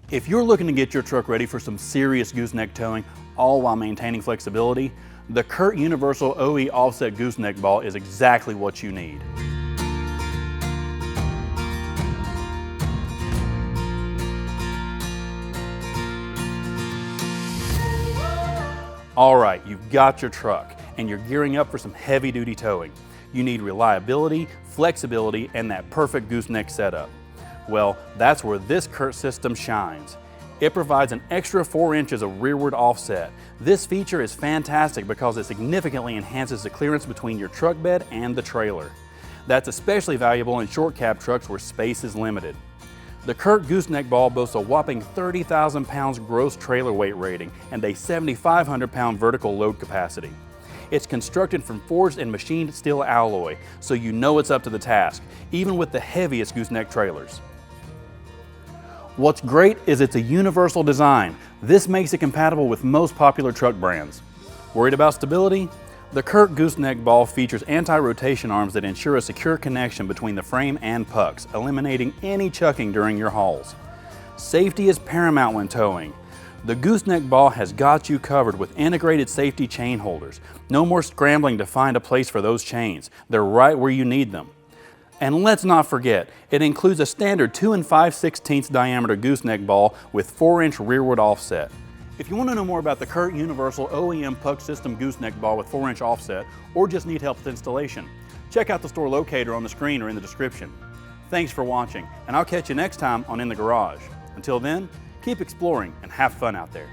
If you're looking to get your truck ready for some serious gooseneck towing, all while maintaining flexibility, the Curt Universal OE Offset Gooseneck Ball is exactly what you need. All right, you've got your truck and you're gearing up for some heavy-duty towing. You need reliability, flexibility, and that perfect gooseneck setup. Well, that's where this Curt system shines. It provides an extra 4 inches of rearward offset. This feature is fantastic because it significantly enhances the clearance between your truck bed and the trailer. That's especially valuable in short cab trucks where space is limited. The Curt Gooseneck Ball boasts a whopping 30,000 pounds gross trailer weight rating and a 7,500 pound vertical load capacity. It's constructed from forged and machined steel alloy, so you know it's up to the task, even with the heaviest gooseneck trailers. What's great is it's a universal design. This makes it compatible with most popular truck brands. Worried about stability? The Curt Gooseneck Ball features anti-rotation arms that ensure a secure connection between the frame and pucks, eliminating any chucking during your hauls. Safety is paramount when towing. The Gooseneck Ball has got you covered with integrated safety chain holders. No more scrambling to find a place for those chains. They're right where you need them. And let's not forget, it includes a standard 2 5/16 diameter gooseneck ball with 4-inch rearward offset. If you want to know more about the Curt Universal OEM Puck System Gooseneck Ball with 4-inch offset, or just need help with installation, check out the store locator on the screen or in the description. Thanks for watching, and I'll catch you next time on In the Garage. Until then, keep exploring and have fun out there.